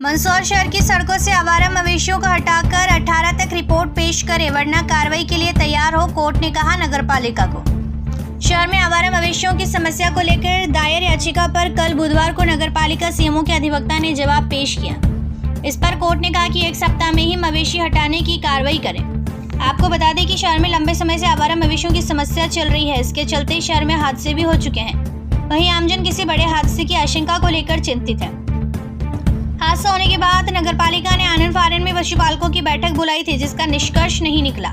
मंदसौर शहर की सड़कों से आवारा मवेशियों को हटाकर 18 तक रिपोर्ट पेश करे वरना कार्रवाई के लिए तैयार हो, कोर्ट ने कहा नगरपालिका को। शहर में आवारा मवेशियों की समस्या को लेकर दायर याचिका पर कल बुधवार को नगरपालिका सीएमओ के अधिवक्ता ने जवाब पेश किया। इस पर कोर्ट ने कहा कि 1 सप्ताह में ही मवेशी हटाने की कार्रवाई करें। आपको बता दें कि शहर में लंबे समय से आवारा मवेशियों की समस्या चल रही है। इसके चलते शहर में हादसे भी हो चुके हैं। वहीं आमजन किसी बड़े हादसे की आशंका को लेकर चिंतित है। हादसा होने के बाद नगरपालिका ने आनन फानन में पशुपालकों की बैठक बुलाई थी, जिसका निष्कर्ष नहीं निकला।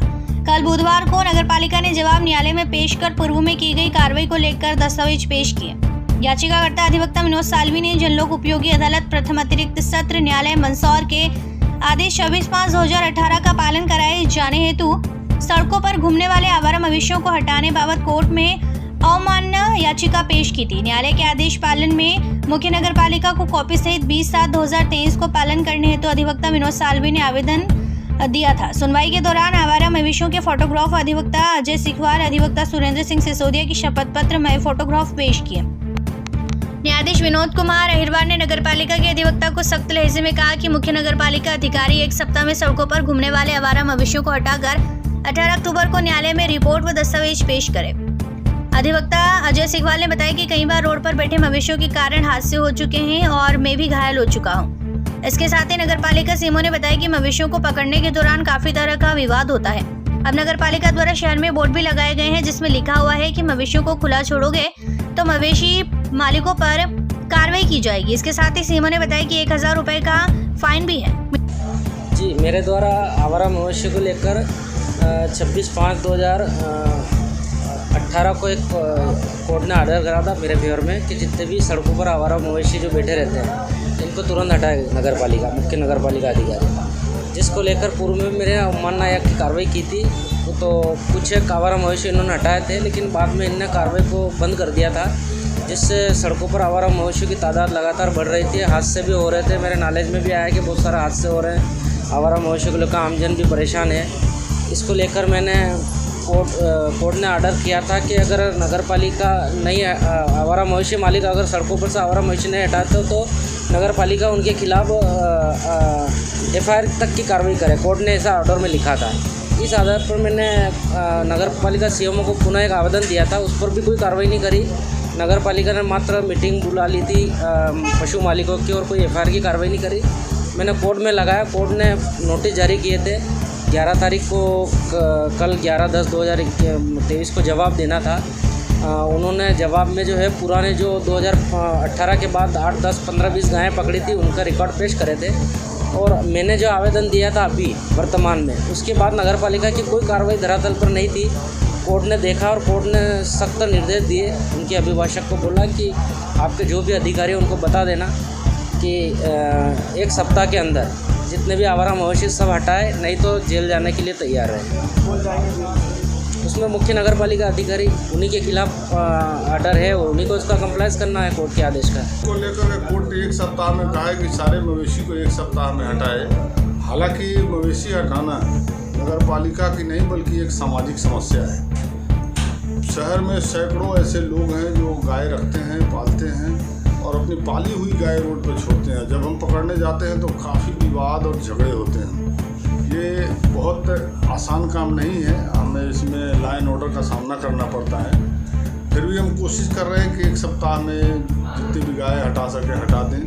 कल बुधवार को नगरपालिका ने जवाब न्यायालय में पेश कर पूर्व में की गई कार्रवाई को लेकर दस्तावेज पेश किए। याचिकाकर्ता अधिवक्ता विनोद साल्वी ने जनलोक उपयोगी अदालत प्रथम अतिरिक्त सत्र न्यायालय मंदसौर के आदेश 24/5/2018 का पालन कराए जाने हेतु सड़कों पर घूमने वाले आवारा मवेशियों को हटाने बाबत कोर्ट में अवमानना याचिका पेश की थी। न्यायालय के आदेश पालन में मुख्य नगरपालिका को कॉपी सहित 20/7/2023 को पालन करने हेतु अधिवक्ता विनोद साल्वी ने आवेदन दिया था। सुनवाई के दौरान आवारा मवेशियों के फोटोग्राफ अधिवक्ता अजय सिखवार, अधिवक्ता सुरेंद्र सिंह सिसोदिया की शपथ पत्र में फोटोग्राफ पेश किए। न्यायाधीश विनोद कुमार अहिरवार ने नगरपालिका के अधिवक्ता को सख्त लहजे में कहा कि मुख्य नगरपालिका अधिकारी 1 सप्ताह में सड़कों पर घूमने वाले आवारा मवेशियों को हटाकर 18 अक्टूबर को न्यायालय में रिपोर्ट व दस्तावेज पेश करे। अधिवक्ता अजय सिखवाल ने बताया कि कई बार रोड पर बैठे मवेशियों के कारण हादसे हो चुके हैं और मैं भी घायल हो चुका हूं। इसके साथ ही नगरपालिका सीएमओ ने बताया कि मवेशियों को पकड़ने के दौरान काफी तरह का विवाद होता है। अब नगरपालिका द्वारा शहर में बोर्ड भी लगाए गए हैं, जिसमें लिखा हुआ है कि मवेशियों को खुला छोड़ोगे तो मवेशी मालिकों पर कार्रवाई की जाएगी। इसके साथ ही सीएमओ ने बताया कि 1000 रुपए का फाइन भी है। जी, मेरे द्वारा आवारा मवेशी को लेकर 26/5/2018 को एक कोर्ट ने ऑर्डर करा था मेरे फेवर में कि जितने भी सड़कों पर आवारा मवेशी जो बैठे रहते हैं इनको तुरंत हटाए नगरपालिका मुख्य नगरपालिका अधिकारी, जिसको लेकर पूर्व में मेरे अवमानना आयोग की कार्रवाई की थी। तो कुछ एक आवारा मवेशी इन्होंने हटाए थे, लेकिन बाद में इन्होंने कार्रवाई को बंद कर दिया था, जिससे सड़कों पर आवारा मवेशियों की तादाद लगातार बढ़ रही थी। हादसे भी हो रहे थे। मेरे नॉलेज में भी आया कि बहुत सारे हादसे हो रहे हैं। आवारा मवेशियों को लेकर आमजन भी परेशान है। इसको लेकर मैंने कोर्ट ने ऑर्डर किया था कि अगर नगरपालिका नहीं आवारा मवेशी मालिक अगर सड़कों पर से आवारा मवेशी नहीं हटाते तो नगरपालिका उनके खिलाफ FIR तक की कार्रवाई करे। कोर्ट ने ऐसा ऑर्डर में लिखा था। इस आधार पर मैंने नगरपालिका सीएमओ को पुनः एक आवेदन दिया था। उस पर भी कोई कार्रवाई नहीं करी। नगरपालिका ने मात्र मीटिंग बुला ली थी पशु मालिकों की और कोई FIR की कार्रवाई नहीं करी। मैंने कोर्ट में लगाया। कोर्ट ने नोटिस जारी किए थे 11 तारीख को, कल 11/10/2023 को जवाब देना था। उन्होंने जवाब में जो है पुराने जो 2018 के बाद 8, 10, 15, 20 गायें पकड़ी थी उनका रिकॉर्ड पेश करे थे। और मैंने जो आवेदन दिया था अभी वर्तमान में, उसके बाद नगरपालिका की कोई कार्रवाई धरातल पर नहीं थी। कोर्ट ने देखा और कोर्ट ने सख्त निर्देश दिए। उनके अभिभाषक को बोला कि आपके जो भी अधिकारी उनको बता देना कि 1 सप्ताह के अंदर जितने भी आवारा मवेशी सब हटाए, नहीं तो जेल जाने के लिए तैयार रहे। उसमें मुख्य नगरपालिका अधिकारी उन्हीं के खिलाफ ऑर्डर है और उन्हीं को उसका कंप्लाइंस करना है कोर्ट के आदेश का। को लेकर कोर्ट ने 1 सप्ताह में कहा है कि सारे मवेशी को 1 सप्ताह में हटाए। हालांकि मवेशी हटाना नगरपालिका की नहीं बल्कि एक सामाजिक समस्या है। शहर में सैकड़ों ऐसे लोग हैं जो गाय रखते हैं, पालते हैं और अपनी पाली हुई गाय रोड पर छोड़ते हैं। जब हम पकड़ने जाते हैं तो काफ़ी विवाद और झगड़े होते हैं। ये बहुत आसान काम नहीं है। हमें इसमें लॉ एंड ऑर्डर का सामना करना पड़ता है। फिर भी हम कोशिश कर रहे हैं कि 1 सप्ताह में जितनी भी गाय हटा सके हटा दें।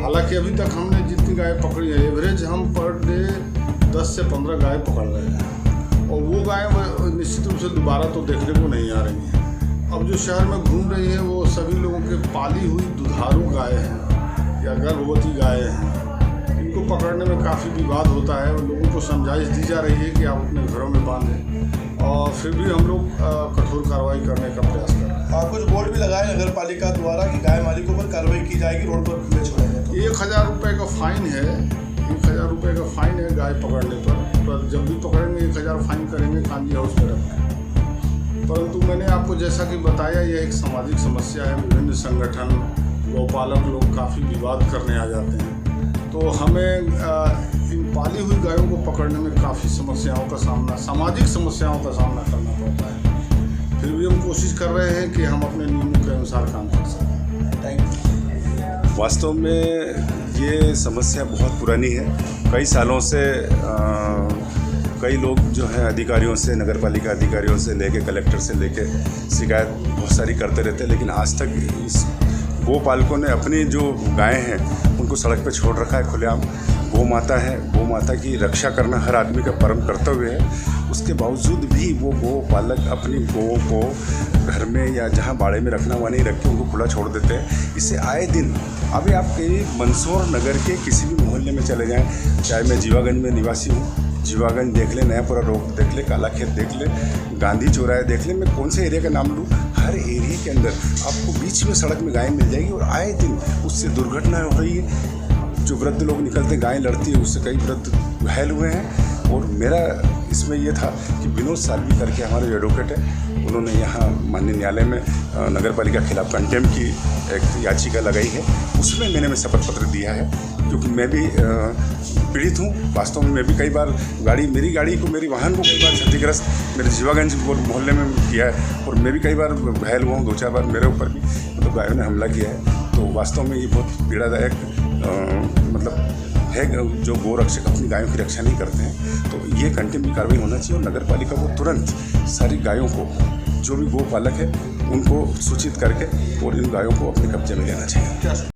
हालांकि अभी तक हमने जितनी गाय पकड़ी है, एवरेज हम पर डे 10 से 15 गाय पकड़ रहे हैं और वो गाय निश्चित रूप से दोबारा तो देखने को नहीं आ रही हैं। अब जो शहर में घूम रही हैं वो सभी लोगों के पाली हुई दुधारू गाय हैं या गर्भवती गाय हैं। इनको पकड़ने में काफ़ी विवाद होता है और लोगों को समझाइश दी जा रही है कि आप अपने घरों में बांधें, और फिर भी हम लोग कठोर कार्रवाई करने का प्रयास कर रहे हैं। कुछ बोर्ड भी लगाए नगरपालिका द्वारा कि गाय मालिकों पर कार्रवाई की जाएगी रोड पर खुले छोड़ेंगे। 1000 रुपये का फाइन है। 1000 रुपये का फाइन है गाय पकड़ने पर जब भी पकड़ेंगे 1000 फाइन करेंगे कांजी हाउस में रखेंगे। परंतु मैंने आपको जैसा कि बताया, यह एक सामाजिक समस्या है। विभिन्न संगठन, गौपालक लोग काफ़ी विवाद करने आ जाते हैं, तो हमें इन पाली हुई गायों को पकड़ने में काफ़ी सामाजिक समस्याओं का सामना करना पड़ता है। फिर भी हम कोशिश कर रहे हैं कि हम अपने नियमों के अनुसार काम कर सकें। Thank you. वास्तव में ये समस्या बहुत पुरानी है। कई सालों से कई लोग जो हैं अधिकारियों से, नगर पालिका अधिकारियों से लेके कलेक्टर से लेके शिकायत बहुत सारी करते रहते हैं, लेकिन आज तक इस गोपालकों ने अपनी जो गायें हैं उनको सड़क पे छोड़ रखा है खुलेआम। गौ माता है, गौ माता की रक्षा करना हर आदमी का परम कर्तव्य है। उसके बावजूद भी वो गोपालक अपनी गौ को घर में या जहाँ बाड़े में रखना वहाँ नहीं रख के उनको खुला छोड़ देते हैं। इससे आए दिन अभी आप कहीं मंदसौर नगर के किसी भी मोहल्ले में चले जाएं, चाहे मैं जीवागंज में निवासी हूँ, जीवागंज देख ले, नयापुरा रोड देख ले, काला खेत देख ले, गांधी चौराहे देख ले, मैं कौन से एरिया का नाम लूँ, हर एरिया के अंदर आपको बीच में सड़क में गाय मिल जाएगी और आए दिन उससे दुर्घटना हो रही है। जो वृद्ध लोग निकलते गाय लड़ती है, उससे कई वृद्ध घायल हुए हैं। और मेरा इसमें ये था कि विनोद सालवी करके हमारे जो एडवोकेट है, उन्होंने यहाँ माननीय न्यायालय में नगर पालिका के खिलाफ कंटेम्प्ट की एक याचिका लगाई है। उसमें मैंने शपथ पत्र दिया है, क्योंकि मैं भी पीड़ित हूँ। वास्तव में मैं भी कई बार मेरी गाड़ी को, मेरी वाहन को कई बार क्षतिग्रस्त मेरे जीवागंज मोहल्ले में किया है, और मैं भी कई बार घायल हुआ हूँ। 2-4 बार मेरे ऊपर भी मतलब गायों ने हमला किया है। तो वास्तव में ये बहुत पीड़ादायक मतलब है। जो गौ रक्षक अपनी गायों की रक्षा नहीं करते हैं, तो ये कंटेम्प्ट की कार्रवाई होना चाहिए और नगर पालिका को तुरंत सारी गायों को, जो भी गौ पालक है उनको सूचित करके और इन गायों को अपने कब्जे में लेना चाहिए।